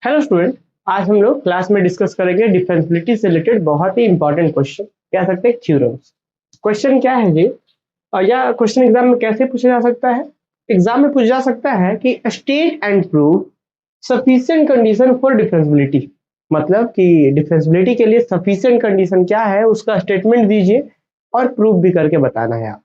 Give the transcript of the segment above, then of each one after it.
Hello student. आज हम लोग क्लास में डिस्कस करेंगे डिफरेंशिएबिलिटी से रिलेटेड बहुत ही इंपॉर्टेंट क्वेश्चन, कह सकते हैं थ्योरम्स। क्वेश्चन क्या है जी, और या क्वेश्चन एग्जाम में कैसे पूछा जा सकता है? एग्जाम में पूछा जा सकता है कि state and prove sufficient condition for differentiability. मतलब कि डिफरेंशिएबिलिटी के लिए सफिशिएंट कंडीशन क्या है उसका स्टेटमेंट दीजिए और प्रूफ भी करके बताना है। आप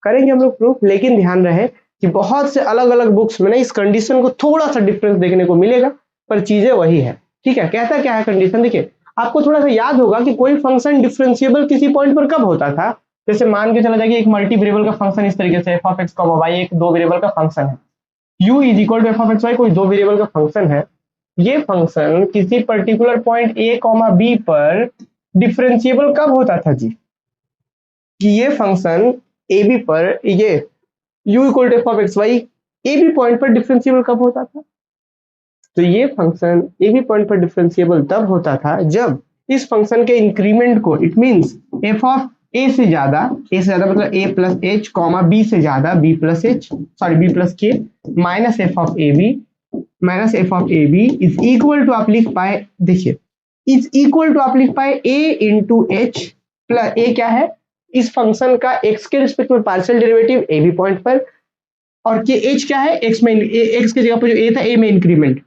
करेंगे हम लोग प्रूफ, लेकिन ध्यान रहे कि बहुत से अलग अलग बुक्स में ना इस कंडीशन को थोड़ा सा डिफरेंस देखने को मिलेगा, पर चीजें वही है। ठीक है, कहता क्या है कंडीशन, देखिए आपको थोड़ा सा याद होगा कि कोई फंक्शन डिफरेंशिएबल किसी पॉइंट पर कब होता था। जैसे मान के चला जाए कि एक मल्टी वेरिएबल का फंक्शन इस तरीके से f of x, y एक दो वेरिएबल का फंक्शन है, u is equal to f of x, y कोई दो वेरिएबल का फंक्शन है। ये फंक्शन किसी पर्टिकुलर पॉइंट a, b पर डिफरेंशिएबल कब होता था जी? कि ये फंक्शन ए बी पर ये u equal to F of x Y A B point पर डिफरेंशिएबल कब होता था? तो ये फंक्शन ए बी पॉइंट पर डिफरेंशिएबल तब होता था जब इस फंक्शन के इंक्रीमेंट को, it means F of A से ज्यादा मतलब A plus H comma B से ज्यादा B plus H sorry B plus K minus F of A B is equal to, आप लिख पाए, देखिए इज इक्वल टू आप लिख पाए a into h plus a क्या है इस फंक्शन का एक्स के रिस्पेक्ट में partial derivative A B point पर, और के एच क्या है एक्स में, एक्स की जगह पर जो ए था ए में इंक्रीमेंट।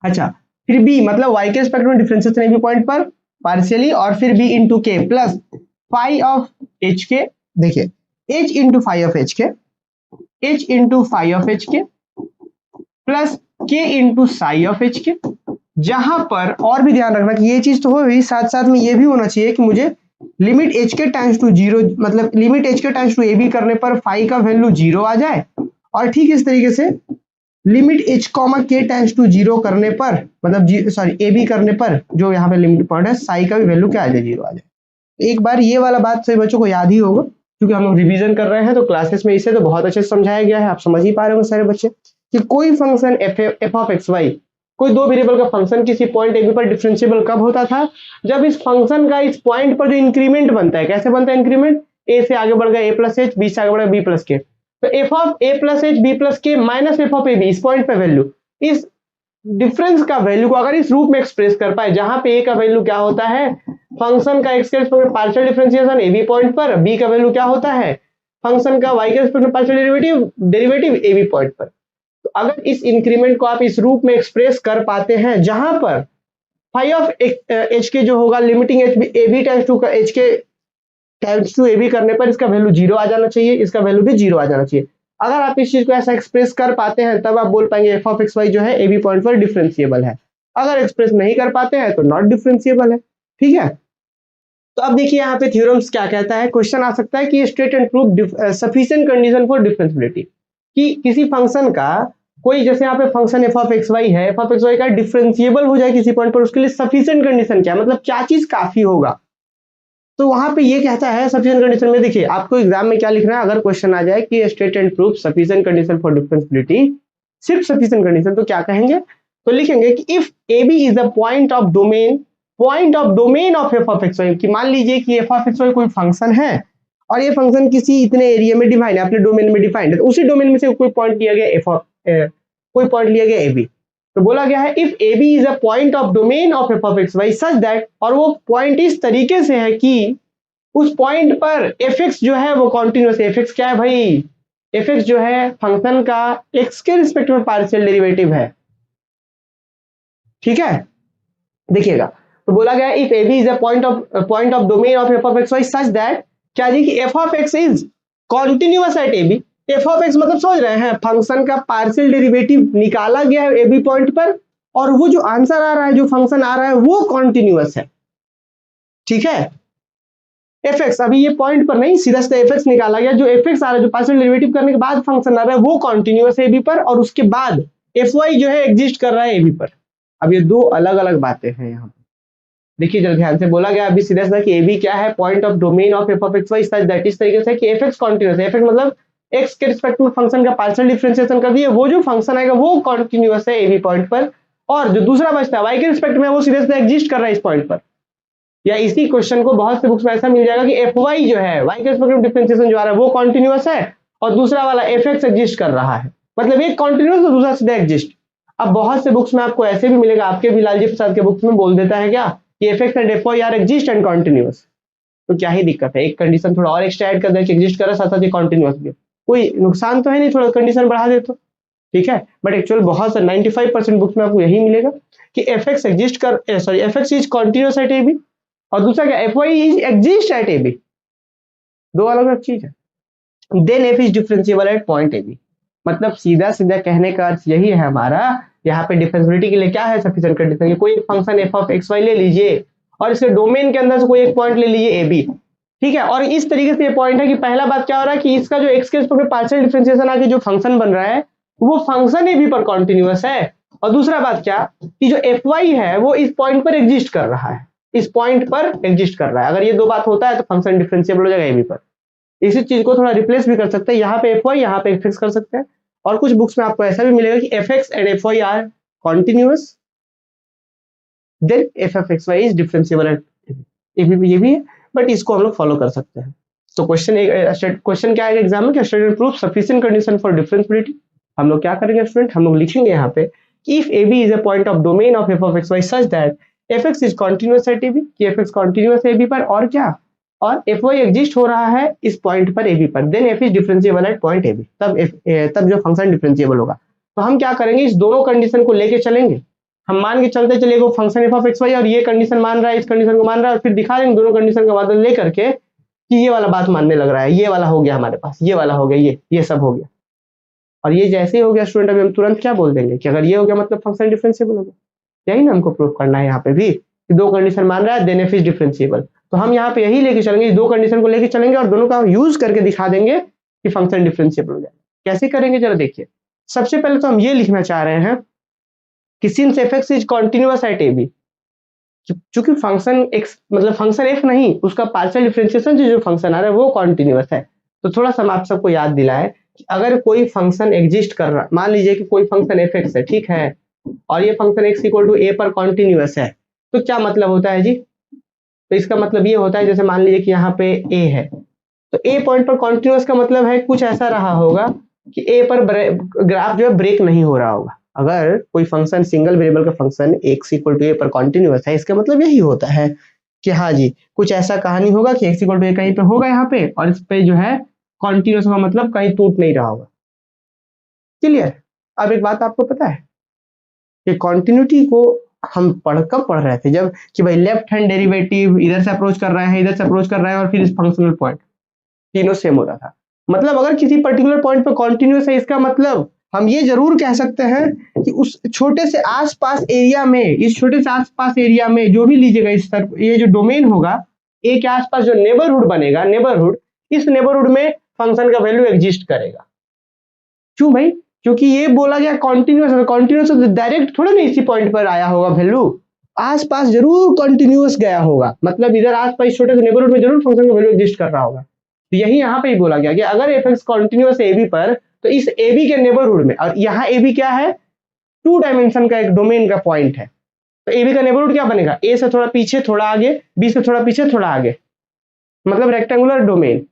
अच्छा, फिर बी मतलब वाई के रिस्पेक्ट में डिफरेंशिएशन ए बी पॉइंट पर पार्शियली, और फिर B into K plus phi of H K, देखिए H into phi of H K, H into phi of H K plus K into psi of H K. जहां पर और भी ध्यान रखना कि ये चीज तो हो गई, साथ साथ में ये भी होना चाहिए कि मुझे लिमिट एच के टाइम्स टू जीरो, मतलब लिमिट एच के टाइम्स टू ए बी करने पर फाई का वैल्यू जीरो आ जाए, और ठीक इस तरीके से लिमिट एच कॉमा के टाइम्स टू जीरो करने पर, मतलब सॉरी ए बी करने पर जो यहाँ पे लिमिट पॉइंट है साई का भी वैल्यू क्या आ जाए, जीरो आ जाए। एक बार ये वाला बात सभी बच्चों को याद ही होगा, क्योंकि हम लोग रिवीजन कर रहे हैं तो क्लासेस में इसे तो बहुत अच्छे से समझाया गया है, आप समझ ही पा रहे होंगे सारे बच्चे कि कोई function f of x y, कोई दो वेरिएबल का फंक्शन किसी पॉइंट ए बी पर डिफरेंशिएबल कब होता था? जब इस फंक्शन का इस पॉइंट पर जो इंक्रीमेंट बनता है, कैसे बनता है इंक्रीमेंट, ए से आगे बढ़ गया ए प्लस एच, बी से आगे बढ़ गया बी प्लस के, तो F of A plus H B plus K minus F of A B, इस पॉइंट पे वैल्यू, इस डिफरेंस का वैल्यू को अगर इस रूप में एक्सप्रेस कर पाए जहां पे ए का वैल्यू क्या होता है फंक्शन का एक्स के रिस्पेक्ट में partial differentiation A B point पर, बी का वैल्यू क्या होता है फंक्शन का वाई के रिस्पेक्ट में partial derivative A B point पर। तो अगर इस इंक्रीमेंट को आप इस रूप में एक्सप्रेस कर पाते हैं जहां पर फाई ऑफ एच के जो होगा limiting h a b times to h के टाइम्स टू ए बी करने पर इसका वैल्यू जीरो आ जाना चाहिए, इसका वैल्यू भी जीरो आ जाना चाहिए। अगर आप इस चीज को ऐसा एक्सप्रेस कर पाते हैं तब आप बोल पाएंगे एफ ऑफ एक्स वाई जो है ए बी पॉइंट पर डिफरेंशिएबल है। अगर एक्सप्रेस नहीं कर पाते हैं तो नॉट डिफरेंशिएबल है। ठीक है, तो अब देखिए यहाँ पे थ्योरम्स क्या कहता है, क्वेश्चन आ सकता है कि state and proof sufficient condition for differentiability, कि किसी फंक्शन का कोई, जैसे यहाँ पे function f of x y है, एफ ऑफ एक्स वाई का डिफरेंशिएबल हो जाए किसी पॉइंट पर, उसके लिए सफिशिएंट कंडीशन क्या, मतलब क्या चीज काफी होगा। तो वहां पे ये कहता है सफिशिएंट कंडीशन में, देखिए आपको एग्जाम में क्या लिखना है, अगर क्वेश्चन आ जाए कि state and proof sufficient condition for differentiability, सिर्फ सफिशिएंट कंडीशन, तो क्या कहेंगे, तो लिखेंगे कि if A B is a point of domain of F of x y, कि मान लीजिए कि एफ ऑफ एक्स वाई कोई फंक्शन है और ये फंक्शन किसी इतने एरिया में डिफाइन है, अपने डोमेन में डिफाइंड है, तो उसी डोमेन में से कोई पॉइंट लिया गया एफ ऑफ कोई पॉइंट लिया गया ए बी, तो बोला गया है if A B is a point of domain of F of x Y such that, और वो पॉइंट इस तरीके से है कि उस पॉइंट पर एफ एक्स जो है वो कॉन्टिन्यूअस है। एफ एक्स क्या है भाई, एफ एक्स जो है फंक्शन का एक्स के रिस्पेक्ट में पार्शियल डेरिवेटिव है। ठीक है, देखिएगा, तो बोला गया if A B is a point of domain of F of x Y such that, क्या जी कि f of x is continuous at A b. F of x मतलब समझ रहे हैं, फंक्शन का पार्शियल डेरिवेटिव निकाला गया है ए बी पॉइंट पर, और वो जो आंसर आ रहा है, जो फंक्शन आ रहा है वो कॉन्टिन्यूअस है। ठीक है, एफ एक्स अभी ये पॉइंट पर नहीं, सीधा सीधा एफ एक्स निकाला गया, जो एफ एक्स आ रहा है जो पार्शियल डेरिवेटिव करने के बाद फंक्शन आ रहा है वो कॉन्टिन्यूअस है ए बी पर, और उसके बाद एफ वाई जो है एग्जिस्ट कर रहा है ए बी पर। अब ये दो अलग अलग बातें हैं यहाँ पे, देखिए जरा ध्यान से, बोला गया अभी सीधा सीधा कि ए बी क्या है, point of domain of F of x Y such that, इस तरीके से कि एफ एक्स कॉन्टिन्यूअस है, एफ एक्स मतलब एक्स के रिस्पेक्ट में फंक्शन का पार्शियल डिफरेंशिएशन कर दिए, वो जो फंक्शन आएगा वो कॉन्टिन्यूअस है ए बी पॉइंट पर, और जो दूसरा बचता है वाई के रिस्पेक्ट में वो सीधा सीधा एग्जिस्ट कर रहा है इस पॉइंट पर। या इसी क्वेश्चन को बहुत से बुक्स में ऐसा मिल जाएगा कि एफ वाई जो है वाई के रिस्पेक्ट में डिफरेंशिएशन जो आ रहा है वो कॉन्टिन्यूअस है, और दूसरा वाला एफ एक्स एग्जिस्ट कर रहा है, मतलब एक कॉन्टिन्यूअस और दूसरा सीधा एग्जिस्ट। अब बहुत से बुक्स में आपको ऐसे भी मिलेगा, आपके भी लालजी प्रसाद के बुक्स में बोल देता है क्या कि f x and f y are exist and continuous. तो क्या ही दिक्कत है, एक कंडीशन थोड़ा और एक्स्ट्रा ऐड कर दे कि एग्जिस्ट कर रहा साथ साथ ये कॉन्टिन्यूअस भी, कोई नुकसान तो है नहीं, थोड़ा कंडीशन बढ़ा दे तो ठीक है। बट एक्चुअल बहुत से 95% बुक्स में आपको यही मिलेगा कि एफएक्स एग्जिस्ट कर sorry f x is continuous at A B, और दूसरा क्या f y is exist at A b, दो अलग अलग चीज है। Then f is differentiable at point a b, मतलब सीधा सीधा कहने का अर्थ यही है हमारा, यहाँ पे डिफरेंशिएबिलिटी के लिए क्या है सफिशिएंट कंडीशन, कोई एक function f of x y ले लीजिए और इसके डोमेन के अंदर से कोई एक पॉइंट ले लीजिए ए बी, ठीक है। और इस तरीके से ये पॉइंट है कि पहला बात क्या हो रहा है कि इसका जो एक्स के रिस्पेक्ट में पार्शियल डिफरेंशिएशन आके जो फंक्शन बन रहा है वो फंक्शन ए बी पर कॉन्टिन्यूअस है, और दूसरा बात क्या कि जो एफ वाई है वो इस पॉइंट पर एग्जिस्ट कर रहा है, इस पॉइंट पर एग्जिस्ट कर रहा है। अगर ये दो बात होता है तो फंक्शन डिफरेंशिएबल हो जाएगा ए बी पर। इसी चीज को थोड़ा रिप्लेस भी कर सकते हैं, यहाँ पे एफ वाई यहाँ पे एफ एक्स कर सकते हैं, और कुछ बुक्स में आपको ऐसा भी मिलेगा कि F x and f y are continuous, then f f x Y is differentiable at A B, ये भी है, बट इसको हम लोग फॉलो कर सकते हैं। तो क्वेश्चन क्या है एग्जाम में कि student prove sufficient condition for differentiability. हम लोग क्या करेंगे स्टूडेंट, हम लोग लिखेंगे यहाँ पे कि if A B is a point of domain of F of x Y such that F x is continuous at A B, कि F x continuous A B पर, और क्या, और एफ वाई एग्जिस्ट हो रहा है इस पॉइंट पर ए बी पर, then f is differentiable at point a b, तब जो फंक्शन डिफरेंशिएबल होगा। तो हम क्या करेंगे, इस दोनों कंडीशन को लेके चलेंगे, हम मान के चलते चले वो function f of x y और ये कंडीशन मान रहा है, इस कंडीशन को मान रहा है, और फिर दिखा देंगे दोनों कंडीशन का बादल लेकर के कि ये वाला बात मानने लग रहा है, ये वाला हो गया हमारे पास, ये वाला हो गया, ये सब हो गया। और ये जैसे ही हो गया स्टूडेंट, अभी हम तुरंत क्या बोल देंगे कि अगर ये हो गया मतलब फंक्शन डिफरेंशिएबल हो गया। यही ना हमको प्रूव करना है यहाँ पे भी कि दो कंडीशन मान रहा है देन एफ इज डिफरेंशिएबल। तो हम यहाँ पे यही लेके चलेंगे, दो कंडीशन को लेके चलेंगे और दोनों का यूज करके दिखा देंगे कि फंक्शन डिफरेंशिएबल हो जाएगा। कैसे करेंगे जरा देखिए। सबसे पहले तो हम ये लिखना चाह रहे हैं कि since f x is continuous at A b, चूंकि फंक्शन एक्स मतलब फंक्शन एफ नहीं, उसका पार्शियल डिफरेंशिएशन जो फंक्शन आ रहा है वो कॉन्टिन्यूअस है। तो थोड़ा सा आप सबको याद दिलाए कि अगर कोई फंक्शन एग्जिस्ट कर रहा, मान लीजिए कि कोई फंक्शन एफ एक्स है, ठीक है, और ये फंक्शन एक्स इक्वल टू ए पर कॉन्टिन्यूअस है, तो क्या मतलब होता है जी, तो इसका मतलब ये होता है जैसे मान लीजिए कि यहाँ पे ए है, तो ए पॉइंट पर कॉन्टिन्यूअस का मतलब है कुछ ऐसा रहा होगा कि ए पर ग्राफ जो है ब्रेक नहीं हो रहा होगा। अगर कोई फंक्शन सिंगल वेरिएबल का फंक्शन एक्स इक्वल टू ए पर कॉन्टिन्यूअस है, इसका मतलब यही होता है कि हाँ जी कुछ ऐसा कहानी होगा कि एक्स इक्वल टू ए कहीं पे होगा यहाँ पे, और इस पे जो है कॉन्टिन्यूअस का मतलब कहीं टूट नहीं रहा होगा। क्लियर। अब एक बात आपको पता है कि कॉन्टिन्यूटी को हम कब पढ़ रहे थे, जब कि भाई लेफ्ट हैंड डेरिवेटिव इधर से अप्रोच कर रहा है, इधर से अप्रोच कर रहा है, और फिर इस फंक्शनल पॉइंट तीनों सेम होता था। मतलब अगर किसी पर्टिकुलर पॉइंट पे कॉन्टिन्यूअस है, इसका मतलब हम ये जरूर कह सकते हैं कि उस छोटे से आसपास एरिया में, इस छोटे से आसपास एरिया में जो भी लीजिएगा, इस तरफ ये जो डोमेन होगा ए के आसपास जो नेबरहुड बनेगा, नेबरहुड, इस नेबरहुड में फंक्शन का वैल्यू एग्जिस्ट करेगा। क्यों भाई, क्योंकि ये बोला गया कॉन्टिन्यूअस है, कॉन्टिन्यूअस तो डायरेक्ट थोड़ा नहीं इसी पॉइंट पर आया होगा वैल्यू, आसपास जरूर कॉन्टिन्यूअस गया होगा, मतलब इधर आसपास छोटे से नेबरहुड में जरूर फंक्शन का वैल्यू एग्जिस्ट कर रहा होगा। तो यही यहाँ पे ही बोला गया कि अगर f x continuous A B पर, तो इस ए बी के नेबरहुड में, और यहाँ ए बी क्या है, 2 डायमेंशन का एक डोमेन का पॉइंट है, तो ए बी का नेबरहुड क्या बनेगा, ए से थोड़ा पीछे थोड़ा आगे, बी से थोड़ा पीछे थोड़ा आगे, मतलब रेक्टेंगुलर डोमेन।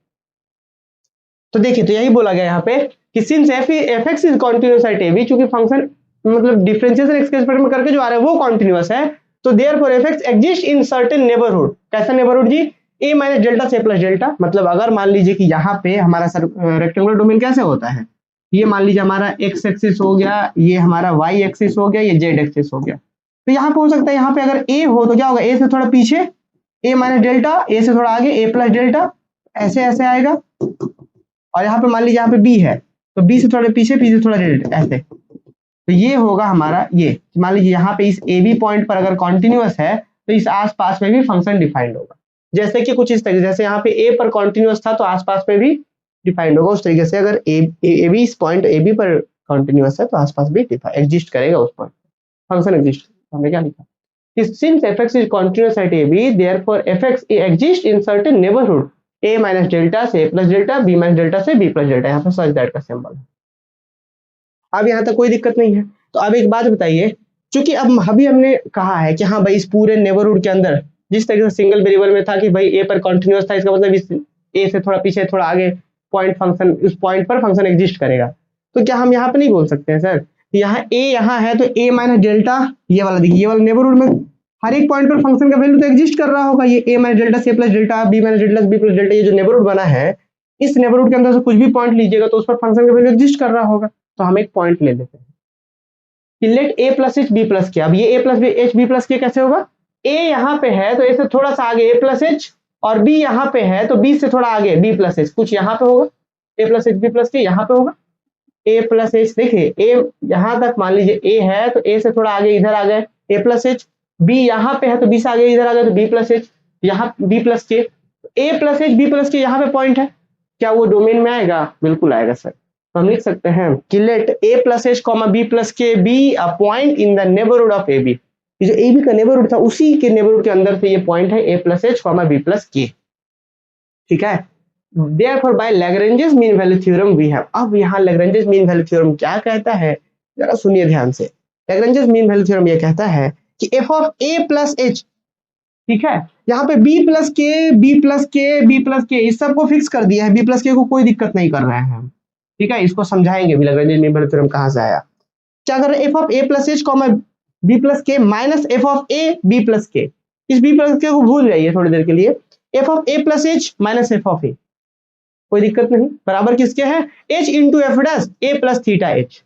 तो देखिए तो यही बोला गया यहाँ पे कि since f x is continuous at A b, चूंकि फंक्शन मतलब डिफरेंशिएशन एक्स के रिस्पेक्ट में करके जो आ रहा है वो कॉन्टिन्यूअस है, तो therefore F x exist in certain neighbourhood. कैसा नेबरहुड जी, ए माइनस डेल्टा से प्लस डेल्टा। मतलब अगर मान लीजिए कि यहाँ पे हमारा रेक्टेंगुलर डोमेन कैसे होता है, ये मान लीजिए हमारा एक्स एक्सिस हो गया, ये हमारा वाई एक्सिस हो गया, ये जेड एक्सिस हो गया, तो यहाँ पे हो सकता है यहाँ पे अगर ए हो तो क्या होगा, ए से थोड़ा पीछे ए माइनस डेल्टा, ए से थोड़ा आगे ए प्लस डेल्टा, ऐसे ऐसे आएगा। और यहाँ पे मान लीजिए यहाँ पे बी है, तो बी से थोड़ा पीछे, पी से थोड़ा डेल्टा, ऐसे। तो ये होगा हमारा, ये मान लीजिए यहाँ पे इस ए बी पॉइंट पर अगर कॉन्टिन्यूअस है तो इस आसपास में भी फंक्शन डिफाइंड होगा। जैसे कि कुछ इस तरीके, जैसे यहाँ पे ए पर कॉन्टिन्यूअस था तो आसपास में भी डिफाइंड होगा, उस तरीके से अगर ए बी इस पॉइंट ए बी पर कॉन्टिन्यूअस है तो आसपास भी एग्जिस्ट करेगा उस पॉइंट, फंक्शन एग्जिस्ट। हमने क्या लिखा, since fx is continuous at ab, therefore fx exists in certain neighborhood a minus delta से a plus delta, b minus delta से b plus delta, यहाँ पे such that का सिंबल है। अब यहाँ तक कोई दिक्कत नहीं है। तो अब एक बात बताइए, क्योंकि अब अभी हमने कहा है कि हाँ भाई इस पूरे नेबरहुड के अंदर जिस तरीके से सिंगल वेरिएबल में था कि भाई ए पर कॉन्टिन्यूअस था, इसका मतलब इस ए से थोड़ा पीछे थोड़ा आगे पॉइंट फंक्शन, उस पॉइंट पर फंक्शन एग्जिस्ट करेगा। तो क्या हम यहाँ पे नहीं बोल सकते हैं सर यहाँ ए यहाँ है तो ए माइनस डेल्टा ये वाला देखिए, ये वाला नेबरहुड में हर एक पॉइंट पर फंक्शन का वैल्यू तो एग्जिस्ट कर रहा होगा। ये A minus delta C plus delta B minus delta B plus delta, ये जो नेबरहुड बना है इस नेबरहुड के अंदर से कुछ भी पॉइंट लीजिएगा तो उस पर फंक्शन का वैल्यू एग्जिस्ट कर रहा होगा। तो हम एक पॉइंट ले लेते हैं कि let A plus H B plus K. अब ये A plus B H B plus K कैसे होगा, ए यहाँ पे है तो ए से थोड़ा सा आगे ए प्लस एच, और बी यहाँ पे है तो बी से थोड़ा आगे बी प्लस एच, कुछ यहाँ पे होगा A plus H B plus के, यहाँ पे होगा ए प्लस एच। देखिए ए यहाँ तक मान लीजिए ए है तो ए से थोड़ा आगे इधर आ गए ए प्लस एच, बी यहाँ पे है तो बी से आगे इधर आ गए तो बी प्लस एच, यहाँ B plus K, A plus H B plus के यहाँ पे पॉइंट है, क्या वो डोमेन में आएगा? बिल्कुल आएगा सर। तो हम लिख सकते हैं कि let A plus H comma B plus K be a point in the neighbourhood of A B. ये जो ए बी का नेबरहुड था उसी के नेबरहुड के अंदर से ये पॉइंट है A plus H comma B plus K, ठीक है। Therefore by Lagrange's mean value theorem we have, अब यहाँ Lagrange's mean value theorem क्या कहता है जरा सुनिए ध्यान से। Lagrange's mean value theorem ये कहता है कि f of a plus h, ठीक है, यहाँ पे b प्लस के b प्लस के b प्लस के इस सबको फिक्स कर दिया है, b प्लस के को कोई दिक्कत नहीं कर रहे हैं हम, ठीक है। इसको समझाएंगे भी Lagrange's mean value theorem कहाँ से आया। क्या कर रहे हैं, f of a plus h comma b plus K minus f of a b plus K, इस b प्लस के को भूल जाइए थोड़ी देर के लिए, f of a plus h minus f of a, कोई दिक्कत नहीं, बराबर किसके है h इंटू एफ डैश ए प्लस थीटा एच।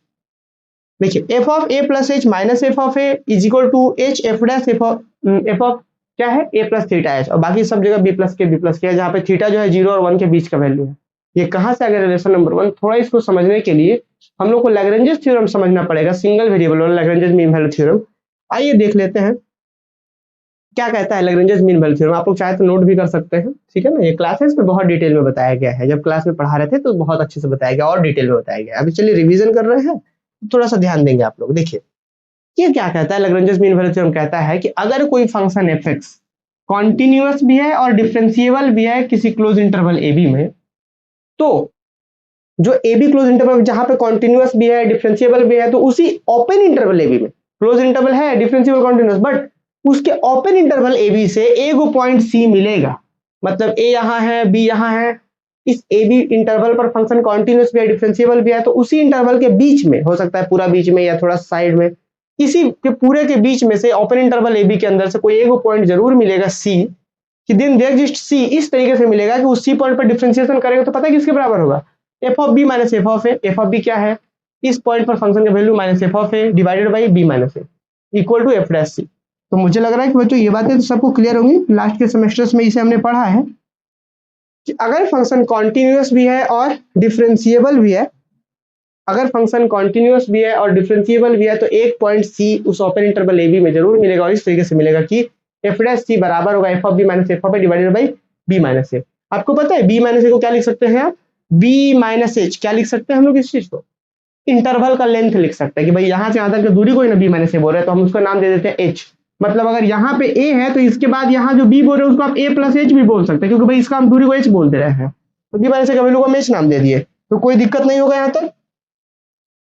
देखिए F of A plus H minus F of a is equal to h F dash f of क्या है A plus theta H, और बाकी सब जगह बी प्लस के है, जहाँ पे थीटा जो है 0 और 1 के बीच का वैल्यू है। ये कहाँ से आ गया रिलेशन नंबर 1, थोड़ा इसको समझने के लिए हम लोग को लैग्रेंजेस थ्योरम समझना पड़ेगा, सिंगल वेरिएबल वाला लैग्रेंजेस मीन वैल्यू थ्योरम। आइए देख लेते हैं क्या कहता है लैग्रेंजेस मीन वैल्यू थ्योरम। आप लोग चाहे तो नोट भी कर सकते हैं, ठीक है ना। ये क्लासेस में बहुत डिटेल में बताया गया है, जब क्लास में पढ़ा रहे थे तो बहुत अच्छे से बताया गया और डिटेल में बताया गया। अभी चलिए रिवीजन कर रहे हैं, थोड़ा सा ध्यान देंगे आप लोग। देखिए ये क्या कहता है लैग्रेंजेस मीन वैल्यू थ्योरम, कहता है कि अगर कोई फंक्शन एफ एक्स कॉन्टिन्यूअस भी है और डिफरेंशिएबल भी है किसी क्लोज इंटरवल ए बी में, तो जो ए बी क्लोज इंटरवल जहां पे कॉन्टिन्यूअस भी है डिफरेंशिएबल भी है, तो उसी ओपन इंटरवल ए बी में क्लोज इंटरवल है डिफरेंशिएबल कॉन्टिन्यूअस, बट उसके ओपन इंटरवल ए बी से ए को पॉइंट सी मिलेगा। मतलब ए यहाँ है बी यहाँ है, इस ए बी इंटरवल पर फंक्शन कॉन्टिन्यूअस भी है डिफरेंशिएबल भी है, तो उसी इंटरवल के बीच में हो सकता है पूरा बीच में या थोड़ा साइड में, इसी के पूरे के बीच में से ओपन इंटरवल ए बी के अंदर से कोई एक पॉइंट जरूर मिलेगा सी, कि दिन देयर एग्जिस्ट सी, इस तरीके से मिलेगा कि उस सी पॉइंट पर डिफरेंशिएशन करेंगे तो पता है किसके बराबर होगा, F of B minus F of A. F of B क्या है, इस पॉइंट पर फंक्शन का value minus F of A divided by B minus A equal to F dash C. तो मुझे लग रहा है कि बच्चों ये बातें तो सबको क्लियर होंगी, लास्ट के सेमेस्टर्स में इसे हमने पढ़ा है कि अगर फंक्शन कॉन्टिन्यूअस भी है और डिफरेंशिएबल भी है, अगर फंक्शन कॉन्टिन्यूअस भी है और डिफरेंशिएबल भी है तो एक पॉइंट सी उस ओपन इंटरवल ए बी में जरूर मिलेगा, और इस तरीके से मिलेगा कि एफ डैश सी बराबर होगा F of B minus F of A divided by B minus A. आपको पता है बी माइनस ए को क्या लिख सकते हैं आप, बी माइनस एच, क्या लिख सकते हैं हम लोग इस चीज को, इंटरवल का लेंथ लिख सकते हैं कि भाई यहाँ से यहाँ तक की दूरी को ही ना बी माइनस ए बोल रहे हैं तो हम उसका नाम दे देते हैं एच। मतलब अगर यहाँ पे ए है तो इसके बाद यहाँ जो बी बोल रहे हैं उसको आप ए प्लस एच भी बोल सकते हैं, क्योंकि भाई इसका हम दूरी को एच बोल दे रहे हैं, तो बी माइनस ए का वैल्यू को हम एच नाम दे दिए, तो कोई दिक्कत नहीं होगा यहाँ तक।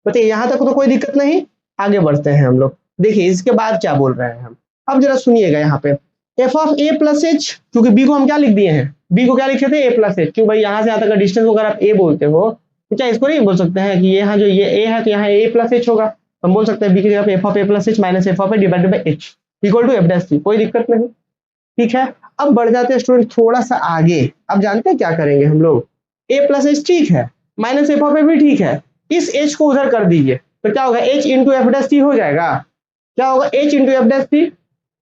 बताइए यहाँ तक तो कोई दिक्कत नहीं, आगे बढ़ते हैं हम लोग। देखिए इसके बाद क्या बोल रहे हैं हम, अब जरा सुनिएगा यहाँ पे F of A plus H, क्योंकि बी को हम क्या लिख दिए हैं, बी को क्या लिखे थे ए प्लस एच, क्यों भाई यहाँ से यहाँ तक का डिस्टेंस अगर आप ए बोलते हो तो क्या इसको नहीं बोल सकते हैं कि यहाँ जो ये ए है तो यहाँ ए प्लस एच होगा, हम बोल सकते हैं बी की जगह पे F of A plus H minus F of A divided by H equal to F dash C, कोई दिक्कत नहीं, ठीक है। अब बढ़ जाते हैं स्टूडेंट थोड़ा सा आगे। अब जानते हैं क्या करेंगे हम लोग, ए प्लस एच ठीक है, माइनस एफ ऑफ ए भी ठीक है, इस एच को उधर कर दीजिए तो क्या होगा एच इंटू एफ डैश सी हो जाएगा। क्या होगा H into F dash C,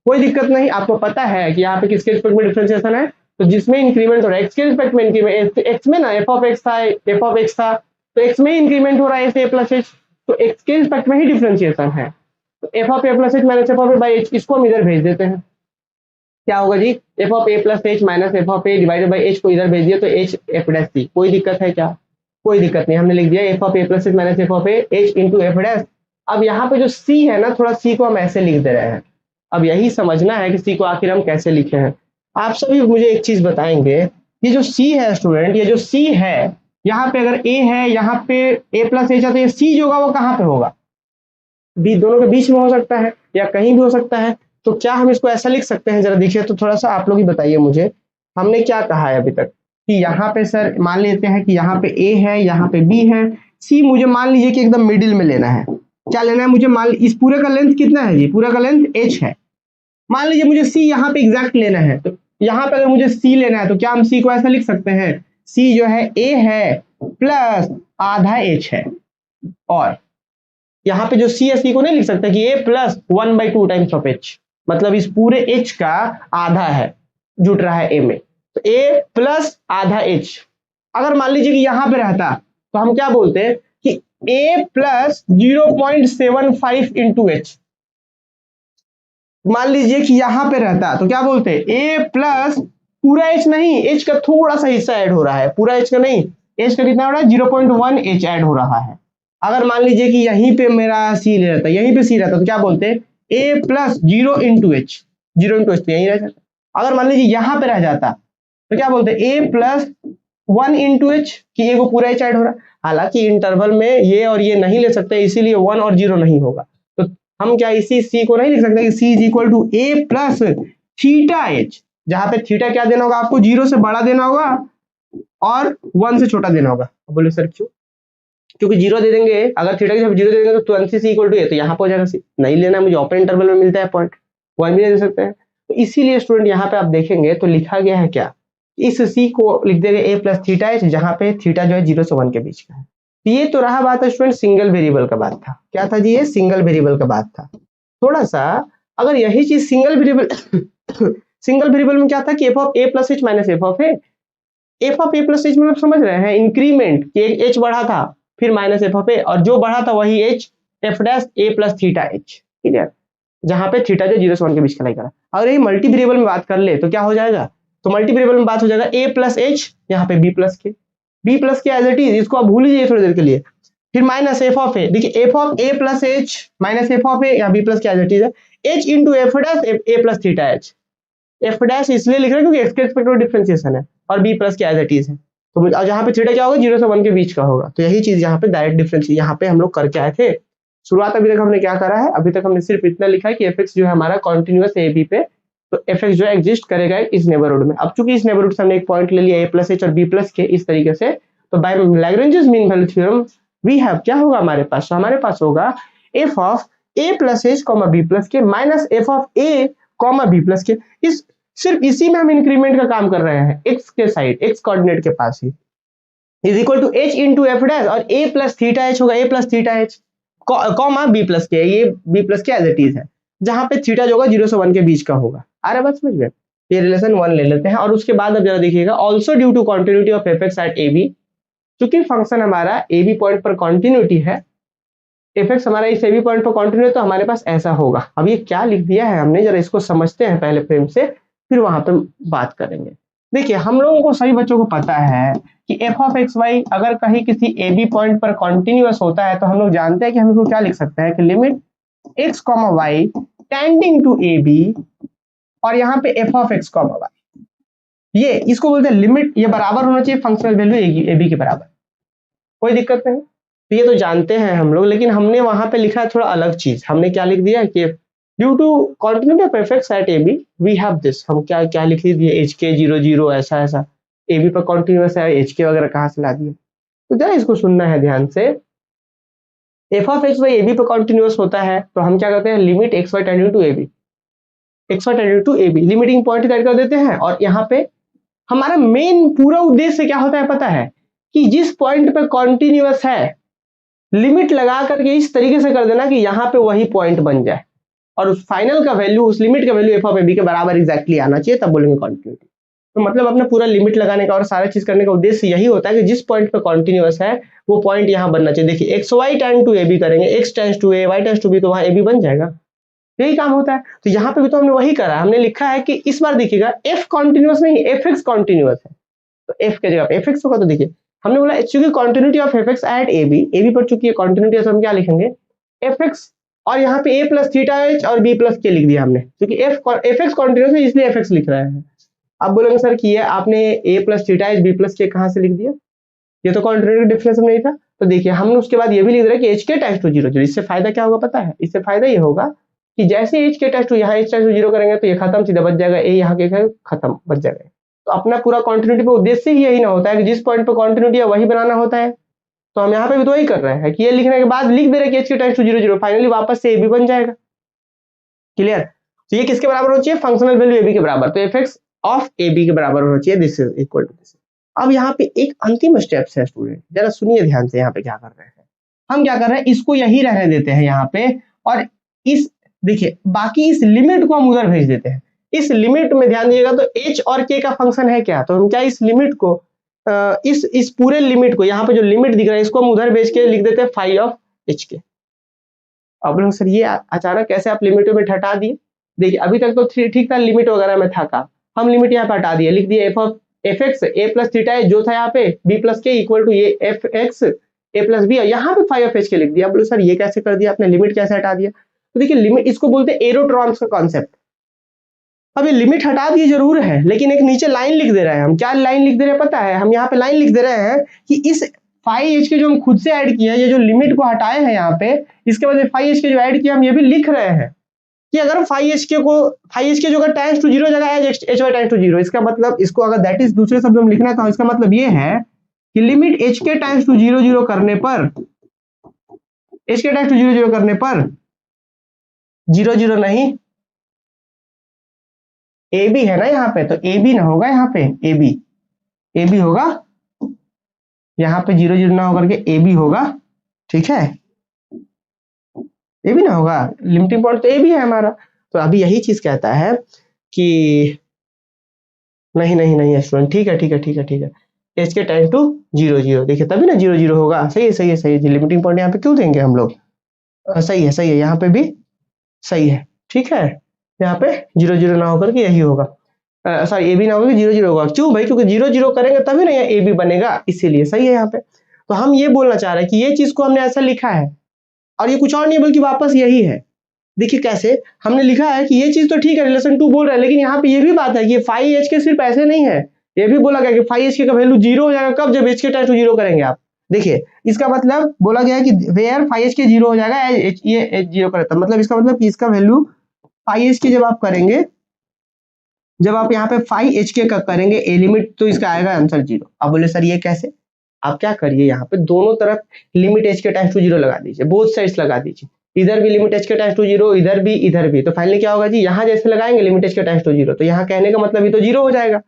कोई दिक्कत नहीं। आपको पता है कि यहाँ पे किसके रिस्पेक्ट में डिफरेंशिएशन है, तो जिसमें इंक्रीमेंट हो रहा है एक्स के रिस्पेक्ट में इंक्रीमेंट, एक्स में ना एफ ऑफ एक्स था तो एक्स में इंक्रीमेंट हो रहा है एस ए प्लस एच, तो एक्स के रिस्पेक्ट में ही डिफरेंशिएशन है, तो F of A plus H minus F of A by H, इसको हम इधर भेज देते हैं। क्या होगा जी, F of A plus H minus F of A divided by H को इधर भेज दिया तो एच एफ डैश सी, कोई दिक्कत है क्या, कोई दिक्कत नहीं, हमने लिख दिया F of A plus H minus F of A H into F dash. अब यहाँ पे जो सी है ना, थोड़ा सी को हम ऐसे लिख दे रहे हैं, अब यही समझना है कि सी को आखिर हम कैसे लिखे हैं। आप सभी मुझे एक चीज बताएंगे, ये जो सी है स्टूडेंट, ये जो सी है यहाँ पे अगर ए है, यहाँ पे ए प्लस एच है, तो ये सी जो होगा वो कहाँ पे होगा, बी दोनों के बीच में हो सकता है या कहीं भी हो सकता है, तो क्या हम इसको ऐसा लिख सकते हैं, जरा देखिए तो थोड़ा सा आप लोग ही बताइए मुझे। हमने क्या कहा है अभी तक कि यहाँ पे सर मान लेते हैं कि यहाँ पे ए है, यहाँ पे बी है, सी मुझे मान लीजिए कि एकदम मिडिल में लेना है, क्या लेना है मुझे, मान इस पूरे का लेंथ कितना है जी, पूरा का लेंथ h है। मान लीजिए मुझे c यहाँ पे एग्जैक्ट लेना है, तो यहाँ पे अगर मुझे c लेना है तो क्या हम c को ऐसा लिख सकते हैं, c जो है a है प्लस आधा h है, और यहाँ पे जो c है c को नहीं लिख सकते कि a plus 1/2 times of h, मतलब इस पूरे h का आधा है जुट रहा है a में, तो a प्लस आधा h। अगर मान लीजिए कि यहाँ पे रहता तो हम क्या बोलते हैं कि a प्लस 0.75 इंटू एच। मान लीजिए कि यहां पे रहता तो क्या बोलते हैं, a प्लस पूरा h नहीं, h का थोड़ा सा हिस्सा ऐड हो रहा है, पूरा h का नहीं, h का कितना हो रहा है 0.1 h ऐड हो रहा है। अगर मान लीजिए कि यहीं पे मेरा c ले रहता, यहीं पे c रहता तो क्या बोलते हैं a plus 0 into H, 0 into H तो यहीं रह जाता। अगर मान लीजिए यहां पे रह जाता तो क्या बोलते हैं a प्लस 1 इंटू एच, कि a को पूरा h ऐड हो रहा है। हालांकि इंटरवल में ये और ये नहीं ले सकते, इसीलिए 1 और 0 नहीं होगा, तो हम क्या इसी c को नहीं लिख सकते कि c is equal to a plus theta h, जहां पे थीटा क्या देना होगा आपको, 0 से बड़ा देना होगा और 1 से छोटा देना होगा। बोले सर क्यों, क्योंकि 0 दे देंगे, अगर थीटा की जब 0 दे देंगे तो तुरंत c इक्वल टू a, तो यहाँ पे हो जाएगा c, नहीं लेना मुझे, ओपन इंटरवल में मिलता है पॉइंट, वन भी नहीं दे सकते हैं। तो इसीलिए स्टूडेंट यहाँ पे आप देखेंगे तो लिखा गया है क्या, इस c को लिख देंगे a प्लस थीटा h, जहां पे थीटा जो है 0 से 1 के बीच का है। ये तो रहा बात है स्टूडेंट सिंगल वेरिएबल का बात था, क्या था जी, ये सिंगल वेरिएबल का बात था। थोड़ा सा अगर यही चीज सिंगल वेरिएबल सिंगल वेरिएबल में क्या था कि f of a plus h minus f of a, f of a plus h में आप समझ रहे हैं इंक्रीमेंट कि h बढ़ा था फिर माइनस f ऑफ a, और जो बढ़ा था वही h f dash a plus theta h, ठीक है, जहां पे थीटा जो 0 से 1 के बीच का लाई करा। अगर ये मल्टी वेरिएबल में बात कर ले तो क्या हो जाएगा, तो मल्टी वेरिएबल में बात हो जाएगा a प्लस h, यहाँ पे b plus K as it is, इसको आप भूल लीजिए थोड़ी देर के लिए, फिर माइनस एफ ऑफ ए, देखिए F of A plus H minus F of A, यहाँ B plus K as it is है, एच इंटू एफ डैश ए plus theta H, F dash इसलिए लिख रहे हैं क्योंकि एक्स के रिस्पेक्ट में डिफरेंशिएशन है, और B plus K as it is है, तो यहाँ पे थीटा क्या होगा 0 से 1 के बीच का होगा। तो यही चीज यहाँ पे डायरेक्ट डिफरेंस यहाँ पे हम लोग करके आए थे। शुरुआत अभी तक हमने क्या करा है, अभी तक हमने सिर्फ इतना लिखा है कि एफ एक्स जो है हमारा कॉन्टिन्यूअस ए बी पे, तो एफ एक्स जो है एग्जिस्ट करेगा इस नेबरहुड में। अब चूंकि इस नेबरहुड से हमने एक पॉइंट ले लिया ए प्लस एच और बी प्लस के इस तरीके से, तो by Lagrange's mean value theorem we have क्या होगा हमारे पास, तो हमारे पास होगा F of A plus H comma B plus K minus F of A comma B plus K, इस सिर्फ इसी में हम इंक्रीमेंट का काम कर रहे हैं, एक्स के साइड एक्स कोऑर्डिनेट के पास ही, is equal to H into F dash, और ए प्लस थीटा एच होगा A plus theta H comma B plus K, ये B plus K as it is है, जहां पे थीटा जो होगा 0 से 1 के बीच का होगा। आ रहा है बात समझ में, ये रिलेशन 1 ले लेते हैं। और उसके बाद अब जरा देखिएगा, also due to continuity of F x at A b, चूंकि फंक्शन हमारा ए बी पॉइंट पर कॉन्टिन्यूटी है, एफ एक्स हमारा इस ए बी पॉइंट पर कॉन्टिन्यू है, तो हमारे पास ऐसा होगा। अब ये क्या लिख दिया है हमने, जरा इसको समझते हैं पहले फ्रेम से, फिर वहां पर बात करेंगे। देखिए हम लोगों को, सभी बच्चों को पता है कि एफ ऑफ एक्स वाई अगर कहीं किसी ए बी पॉइंट पर कॉन्टिन्यूअस होता है तो हम लोग जानते हैं कि हम इसको क्या लिख सकते हैं कि limit x comma y tending to A B, और यहाँ पे F of x comma y, ये इसको बोलते हैं लिमिट, ये बराबर होना चाहिए फंक्शनल वैल्यू ए बी के बराबर, कोई दिक्कत नहीं, तो ये तो जानते हैं हम लोग। लेकिन हमने वहां पे लिखा है थोड़ा अलग चीज, हमने क्या लिख दिया कि due to continuity of F x at A b we have this, हम क्या क्या लिख दिए एच के 0 ऐसा ऐसा, ए बी पर कॉन्टिन्यूअस है, एच के वगैरह कहाँ से ला दिए, तो जरा इसको सुनना है ध्यान से। F of x Y A B पर कॉन्टिन्यूअस होता है तो हम क्या करते हैं, limit x y tending to A b, x y tending to A b, limiting point add कर देते हैं। और यहाँ पे हमारा मेन पूरा उद्देश्य क्या होता है पता है, कि जिस पॉइंट पे कॉन्टिन्यूअस है लिमिट लगा करके इस तरीके से कर देना कि यहाँ पे वही पॉइंट बन जाए, और उस फाइनल का वैल्यू, उस लिमिट का value f of A B के बराबर एग्जैक्टली आना चाहिए, तब बोलेंगे कॉन्टिन्यूटी। तो मतलब अपना पूरा लिमिट लगाने का और सारा चीज करने का उद्देश्य यही होता है कि जिस पॉइंट पे कॉन्टिन्यूअस है वो पॉइंट यहाँ बनना चाहिए। देखिए X Y tend to A B करेंगे, X tends to A, Y tends to B, तो वहाँ ए बी बन जाएगा, यही काम होता है। तो यहाँ पे भी तो हमने वही करा, हमने लिखा है कि इस बार देखिएगा एफ कॉन्टिन्यूअस नहीं, एफ एक्स कॉन्टिन्यूअस है, तो एफ के जगह एफ एक्स होगा, तो देखिए हमने बोला चूंकि continuity of F x at A B पर चूंकि कॉन्टिन्यूटी है तो हम क्या लिखेंगे एफ एक्स, और यहाँ पे ए प्लस थीटा एच और बी प्लस के लिख दिया हमने, क्योंकि एफ एक्स कॉन्टिन्यूअस है इसलिए एफ एक्स लिख रहे हैं। अब बोलेंगे सर कि ये आपने A plus theta H B plus K कहाँ से लिख दिया, ये तो कॉन्टिन्यूटी डिफरेंस में नहीं था। तो देखिए हमने उसके बाद ये भी लिख रहा है कि एच के टेंड्स टू 0 0, इससे फायदा क्या होगा पता है, इससे फायदा ये होगा कि जैसे एच के टेंड्स टू यहाँ एच टेंड्स टू 0 करेंगे तो ये खत्म, सीधा बच जाएगा, ए यहाँ के खत्म बच जाएगा। तो अपना पूरा कॉन्टिन्यूटी पे उद्देश्य ही यही ना होता है कि जिस पॉइंट पे कॉन्टिन्यूटी है वही बनाना होता है, तो हम यहाँ पे भी तो वही कर रहे हैं कि ये लिखने के बाद लिख दे रहे हैं कि एच के टाइम्स टू 0 0, फाइनली वापस से ए बी बन जाएगा। क्लियर? तो ये किसके बराबर होना चाहिए? फंक्शनल वैल्यू ए बी के बराबर। तो F X of A B के बराबर होना चाहिए, this is equal to this. अब यहाँ पे एक अंतिम स्टेप्स है स्टूडेंट, जरा सुनिए ध्यान से यहाँ पे क्या कर रहे हैं हम। क्या कर रहे हैं, इसको यही रहने देते हैं यहाँ पे, और इस देखिए बाकी इस लिमिट को हम उधर भेज देते हैं। इस लिमिट में ध्यान दीजिएगा तो h और k का फंक्शन है क्या, तो हम क्या इस लिमिट को इस पूरे लिमिट को, यहाँ पे जो लिमिट दिख रहा है इसको हम उधर भेज के लिख देते हैं फाई ऑफ एच के। अब बोलो सर ये अचानक कैसे आप लिमिट में हटा दिए? देखिए अभी तक तो ठीक था, लिमिट वगैरह में था का, हम लिमिट यहाँ पे हटा दिए, लिख दिए F of F X A plus theta जो था यहाँ पे बी प्लस के इक्वल टू ये F X A plus B, यहाँ पे फाई ऑफ एच के लिख दिया। बोलो सर ये कैसे कर दिया आपने, लिमिट कैसे हटा दिया? तो देखिए लिमिट, इसको बोलते हैं एरोट्रॉन्स का कॉन्सेप्ट। अब ये लिमिट हटा दिए जरूर है, लेकिन एक नीचे लाइन लिख दे रहे हैं हम। क्या लाइन लिख दे रहे हैं पता है? हम यहाँ पे लाइन लिख दे रहे हैं कि इस फाई एच के जो हम खुद से ऐड किए हैं, ये जो लिमिट को हटाए हैं यहाँ पे, इसके बाद फाई एच के जो ऐड किया हम ये भी लिख रहे हैं कि अगर फाई एच के जो अगर टाइम्स टू 0 जगह एच वाई टाइम्स टू 0, इसका मतलब इसको अगर दैट इज दूसरे शब्द में लिखना था, इसका मतलब ये है कि लिमिट एच के टाइम्स टू 0 0 करने पर, एच के टाइम्स टू 0 0 करने पर 0 0 नहीं ए बी है ना यहाँ पे, तो ए बी ना होगा यहाँ पे, ए बी होगा यहाँ पे, 0 0 ना होकर के ए बी होगा। ठीक है, ए बी ना होगा, लिमिटिंग पॉइंट तो ए बी है हमारा। तो अभी यही चीज कहता है कि नहीं स्टूडेंट, ठीक है एच के टाइम टू 0 0, देखिए तभी ना 0 0 होगा। सही है लिमिटिंग पॉइंट यहाँ पे क्यों देंगे हम लोग? सही है यहाँ पे भी सही है। ठीक है, यहाँ पे 0 0 ना होकर के यही होगा, सॉरी ए बी ना होगा, 0 0 होगा। क्यों भाई? क्योंकि 0 0 करेंगे तभी ना यहाँ ए बी बनेगा, इसीलिए सही है यहाँ पे। तो हम ये बोलना चाह रहे हैं कि ये चीज को हमने ऐसा लिखा है और ये कुछ और नहीं बल्कि वापस यही है। देखिए कैसे हमने लिखा है कि ये चीज तो ठीक है, रिलेशन 2 बोल रहा है, लेकिन यहाँ पे ये भी बात है कि फाई एच के सिर्फ ऐसे नहीं है, ये भी बोला गया कि फाई एच के का वैल्यू 0 हो जाएगा कब, जब एच के टाइम्स टू 0 करेंगे आप। देखिए इसका मतलब बोला गया है कि वेयर फाई एच के 0 हो जाएगा ये एच 0 करता, मतलब इसका मतलब कि इसका वैल्यू फाई एच के जब आप करेंगे, जब आप यहाँ पे फाई एच के का करेंगे ए लिमिट, तो इसका आएगा आंसर 0। अब बोले सर ये कैसे? आप क्या करिए, यहाँ पे दोनों तरफ लिमिट एच के टाइम्स टू 0 लगा दीजिए, बोथ साइड्स लगा दीजिए, इधर भी लिमिट एच के टाइम्स टू 0, इधर भी। तो फाइनली क्या होगा जी, यहाँ जैसे लगाएंगे लिमिट एच के टाइम्स टू 0, तो यहाँ कहने का मतलब ये तो 0 हो जाएगा।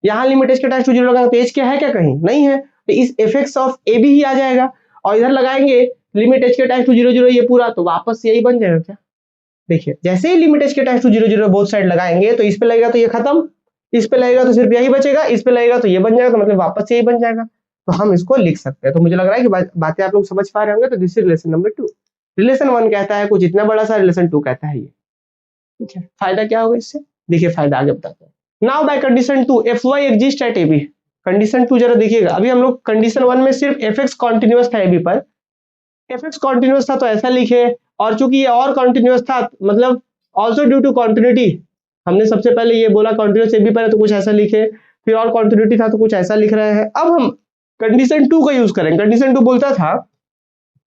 यहाँ लिमिट एच के टाइम्स टू 0 लगाएंगे तो एच के है क्या कहीं? नहीं है, तो इस F X of A B ही आ जाएगा। और इधर लगाएंगे लिमिट एच के टाइम्स टू 0 0 ये पूरा, तो वापस यही बन जाएगा क्या? देखिए जैसे ही लिमिट एच के टाइम्स टू 0 0 बोथ साइड लगाएंगे, तो इस पे लगेगा तो ये खत्म, इस पे लगेगा तो सिर्फ यही बचेगा, इस पे लगेगा तो ये बन जाएगा, तो मतलब वापस यही बन जाएगा। तो हम इसको लिख सकते हैं। तो मुझे लग रहा है कि बातें आप लोग समझ पा रहे होंगे। तो this is relation number 2। Relation 1 कहता है कुछ इतना बड़ा सा, रिलेशन 2 कहता है ये। ठीक है, फायदा क्या होगा इससे? देखिए फायदा आगे बताते हैं। Now by condition 2 F Y exist at A B. Condition 2 जरा देखिएगा, अभी हम लोग कंडीशन 1 में सिर्फ एफ एक्स कॉन्टिन्यूअस था ए बी पर, एफ एक्स कॉन्टिन्यूअस था तो ऐसा लिखे, और चूंकि ये और कॉन्टिन्यूअस था मतलब ऑल्सो ड्यू टू कॉन्टिन्यूटी, हमने सबसे पहले ये बोला कॉन्टिन्यूअस ए बी पर है तो कुछ ऐसा लिखे, फिर और कॉन्टिन्यूटी था तो कुछ ऐसा लिख रहे हैं। अब हम कंडीशन 2 का यूज करेंगे। कंडीशन 2 बोलता था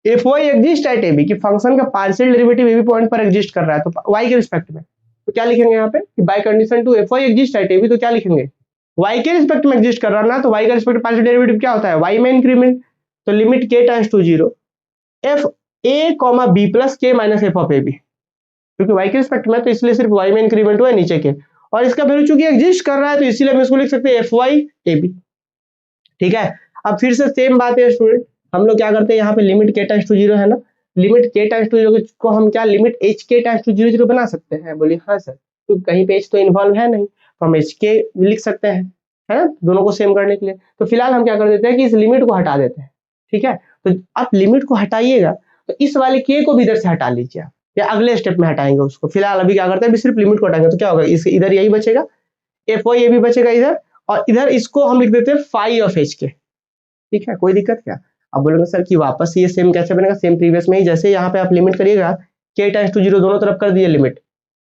F Y exist at A B, कि फंक्शन का partial derivative A B point पर एग्जिस्ट कर रहा है तो वाई के रिस्पेक्ट में, तो क्या लिखेंगे यहाँ पे कि by condition 2 F Y exist at A B, तो क्या लिखेंगे? वाई के रिस्पेक्ट में एग्जिस्ट कर रहा है ना, तो वाई का रिस्पेक्ट पार्शियल डेरिवेटिव क्या होता है? वाई में इंक्रीमेंट, तो limit K times to 0 F A comma B plus K minus F of A B, क्योंकि वाई के रिस्पेक्ट में तो इसलिए सिर्फ वाई में इंक्रीमेंट हुआ है नीचे के, और इसका वैल्यू चूंकि एग्जिस्ट कर रहा है तो इसीलिए हम इसको लिख सकते हैं एफ वाई ए बी। ठीक है, अब फिर से सेम बात है स्टूडेंट, हम लोग क्या करते हैं यहाँ पे लिमिट के टाइम्स टू 0 है ना, लिमिट के टाइम्स टू 0 को हम क्या लिमिट एच के टाइम्स टू 0 0 बना सकते हैं? बोलिए हाँ सर, तो कहीं पे एच तो इन्वॉल्व है नहीं, तो हम एच के लिख सकते हैं, है ना, दोनों को सेम करने के लिए। तो फिलहाल हम क्या कर देते हैं कि इस लिमिट को हटा देते हैं। ठीक है, तो आप लिमिट को हटाइएगा तो इस वाले के को भी इधर से हटा लीजिए आप, या अगले स्टेप में हटाएंगे उसको। फिलहाल अभी क्या करते हैं, सिर्फ लिमिट को हटाएंगे, तो क्या होगा, इस इधर यही बचेगा, एफ वाई ए बी बचेगा इधर, और इधर इसको हम लिख देते हैं फाई ऑफ एच के। ठीक है, कोई दिक्कत क्या? अब बोलोगे सर कि वापस ये सेम कैसे बनेगा? सेम प्रीवियस में ही, जैसे यहाँ पे आप लिमिट करिएगा के टाइम्स टू 0 दोनों तरफ कर दिए लिमिट,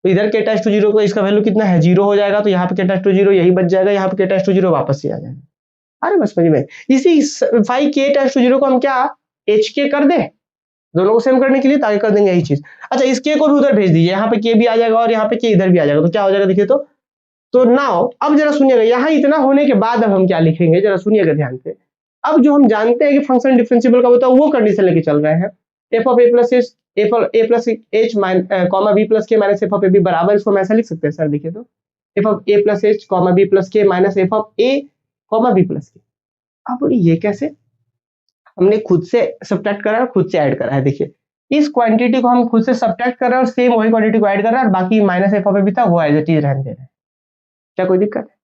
तो इधर के टाइम्स टू 0 को इसका वैल्यू कितना है? 0 हो जाएगा, तो यहाँ पे के टाइम्स टू 0 यही बच जाएगा, यहाँ पे के टाइम्स टू 0 वापस ही आ जाएगा। अरे बस समझ में, इसी फाई के टाइम्स टू 0 को हम क्या एच के कर दे, दोनों को सेम करने के लिए, ताकि कर देंगे यही चीज। अच्छा, इस के को भी उधर भेज दीजिए, यहाँ पे के भी आ जाएगा और यहाँ पे के इधर भी आ जाएगा, तो क्या हो जाएगा देखिए। तो नाउ अब जरा सुनिएगा, यहाँ इतना होने के बाद अब हम क्या लिखेंगे, जरा सुनिएगा ध्यान से। अब जो हम जानते हैं कि फंक्शन डिफरेंशिएबल कब होता है वो कंडीशन लेके चल रहे हैं। F of A plus H A plus H comma B plus K minus F of A B बराबर, इसको हम ऐसा लिख सकते हैं सर, देखिए तो F of A plus H comma B plus K minus F of A comma B plus K. अब ये कैसे, हमने खुद से सब्ट्रैक्ट करा है, खुद से ऐड करा है। देखिए इस क्वांटिटी को हम खुद से सब्ट्रैक्ट कर रहे हैं और सेम वही क्वांटिटी को ऐड कर रहे हैं और बाकी माइनस एफ ऑफ ए भी था वो एज इट इज रहने दे रहे हैं। क्या कोई दिक्कत है?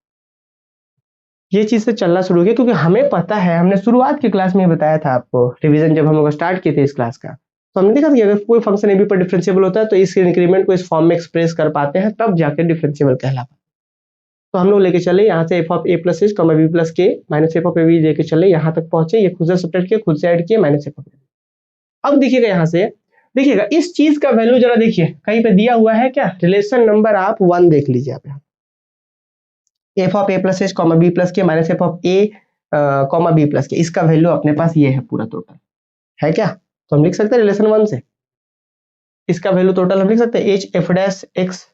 ये चीज से चलना शुरू किया क्योंकि हमें पता है, हमने शुरुआत की क्लास में बताया था आपको, रिवीजन जब हम लोग स्टार्ट किए थे इस क्लास का, तो हमने देखा था कि अगर कोई फंक्शन ए बी पर डिफरेंशिएबल होता है तो इस इंक्रीमेंट को इस फॉर्म में एक्सप्रेस कर पाते हैं, तब जाकर डिफरेंशिएबल कहलाता है। तो हम लोग लेके चले यहाँ से F of A plus H comma B plus K minus F of A B लेके चले, यहाँ तक पहुंचे, ये खुद से सब्ट्रैक्ट किया, खुद से ऐड किया माइनस एफ ऑफ ए। अब देखिएगा यहाँ से, देखिएगा इस चीज का वैल्यू जरा देखिए, कहीं पे दिया हुआ है क्या, रिलेशन नंबर आप 1 देख लीजिए आप यहाँ, F of A plus H comma B plus K minus F of A comma B plus K, इसका वैल्यू अपने पास ये है पूरा टोटल, है क्या? तो हम लिख सकते हैं रिलेशन 1 से इसका वैल्यू टोटल हम लिख सकते हैं H F dash X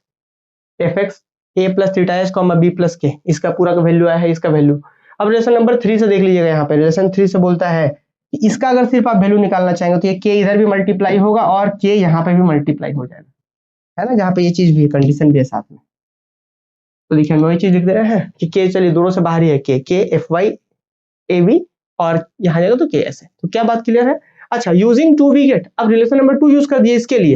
F X A plus theta H comma B plus K, इसका पूरा का वैल्यू आया है, इसका वैल्यू। अब रिलेशन नंबर 3 से देख लीजिएगा, यहाँ पे रिलेशन 3 से बोलता है कि इसका अगर सिर्फ आप वैल्यू निकालना चाहेंगे तो ये के इधर भी मल्टीप्लाई होगा और के यहाँ पे भी मल्टीप्लाई हो जाएगा, है ना, जहाँ पे ये चीज भी है, कंडीशन भी है साथ में। तो देखिए हम वही चीज लिख दे रहे हैं कि के, चलिए दोनों से बाहर ही है के एफ वाई ए बी और यहाँ जाएगा तो के एस है। तो क्या बात क्लियर है? अच्छा, यूजिंग 2 वी गेट, अब रिलेशन नंबर 2 यूज कर दिए इसके लिए,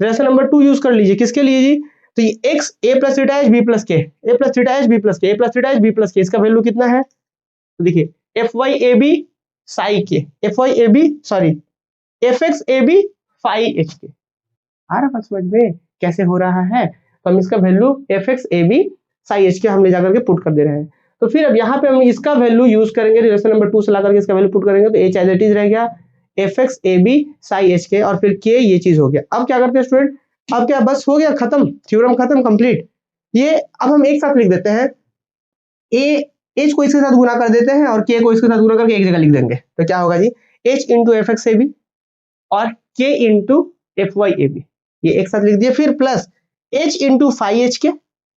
रिलेशन नंबर 2 यूज कर लीजिए किसके लिए जी, तो ये X A plus theta H B plus K, A plus theta H B plus K, A plus theta H B plus K, इसका वैल्यू कितना है? तो देखिए F Y A B psi K, F Y A B sorry F X A B phi H K, आ रहा समझ में कैसे हो रहा है? तो हम इसका value F X A B psi H के हम ले जाकर के पुट कर दे रहे हैं। तो फिर अब यहाँ पे हम इसका वैल्यू यूज करेंगे, रिलेशन नंबर 2 से ला करके इसका वैल्यू पुट करेंगे, तो एच एज इट इज रह गया F X A B psi H के और फिर के, ये चीज हो गया। अब क्या करते हैं स्टूडेंट, अब क्या बस हो गया, खत्म, थ्योरम खत्म, कंप्लीट। ये अब हम एक साथ लिख देते हैं, ए एच को इसके साथ गुना कर देते हैं और के को इसके साथ गुना करके एक जगह लिख देंगे, तो क्या होगा जी, H into F X A B और K into F Y A B, ये एक साथ लिख दिए, फिर plus H into phi H K,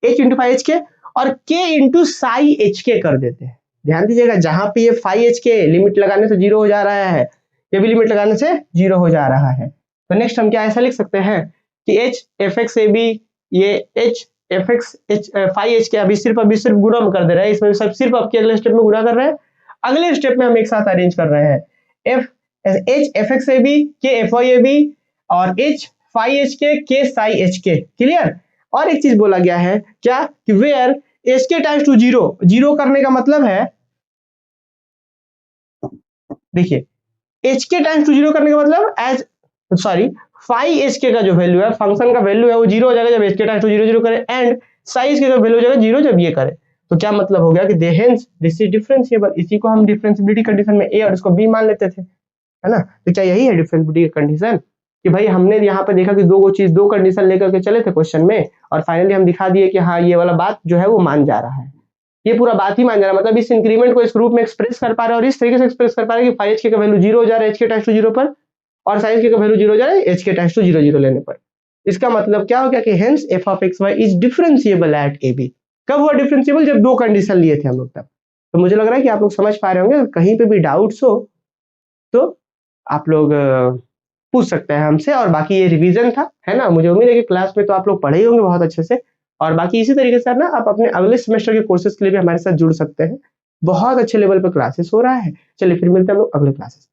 H into phi H के और के इंटू साई एच के कर देते हैं। ध्यान दीजिएगा, जहां पे ये फाई एच के लिमिट लगाने से 0 हो जा रहा है, ये भी लिमिट लगाने से 0 हो जा रहा है। तो नेक्स्ट हम क्या ऐसा लिख सकते हैं कि H F X A B, ये H F X H phi H K अभी सिर्फ गुणा में कर दे रहे हैं, इसमें सब सिर्फ आपके अगले स्टेप में गुणा कर रहे हैं, अगले स्टेप में हम एक साथ अरेंज कर रहे हैं, F H F X A B के एफ वाई ए बी और एच फाई एच के साई एच के, क्लियर। और एक चीज बोला गया है क्या कि वेयर एच के टाइम्स टू 0, 0 करने का मतलब है, देखिए एच के टाइम्स टू 0 करने का मतलब एज सॉरी फाई एच के का जो वैल्यू है, फंक्शन का वैल्यू है वो 0 हो जाएगा जब एच के टाइम्स टू 0 0 करे, एंड साई एच के का वैल्यू हो जाएगा 0 जब ये करे। तो क्या मतलब हो गया कि हेंस दिस इज डिफरेंशिएबल, इसी को हम डिफरेंशिएबिलिटी कंडीशन में ए और इसको बी मान लेते थे, है ना। तो क्या यही है डिफरेंशिएबिलिटी की कंडीशन कि भाई हमने यहाँ पे देखा कि दो कंडीशन लेकर के चले थे क्वेश्चन में और फाइनली हम दिखा दिए कि हाँ ये वाला बात जो है वो मान जा रहा है, ये पूरा बात ही मान जा रहा है, मतलब इस इंक्रीमेंट को इस रूप में एक्सप्रेस कर पा रहे हैं और इस तरीके से एक्सप्रेस कर पा रहे हैं कि फाई एच के का वैल्यू 0 हो जा रहा है एच के टाइम्स टू 0 पर और साई एच के का वैल्यू 0 हो जा रहा है एच के टाइम्स टू 0 0 लेने पर। इसका मतलब क्या हो गया कि hence F of x Y is differentiable at A B. कब हुआ डिफरेंशिएबल? जब दो कंडीशन लिए थे हम लोग तब। तो मुझे लग रहा है कि आप लोग समझ पा रहे होंगे, कहीं पे भी डाउट्स हो तो आप लोग पूछ सकते हैं हमसे, और बाकी ये रिवीजन था, है ना। मुझे उम्मीद है कि क्लास में तो आप लोग पढ़े ही होंगे बहुत अच्छे से, और बाकी इसी तरीके से ना आप अपने अगले सेमेस्टर के कोर्सेज के लिए भी हमारे साथ जुड़ सकते हैं, बहुत अच्छे लेवल पर क्लासेस हो रहा है। चलिए फिर मिलते हैं हम लोग अगले क्लासेस।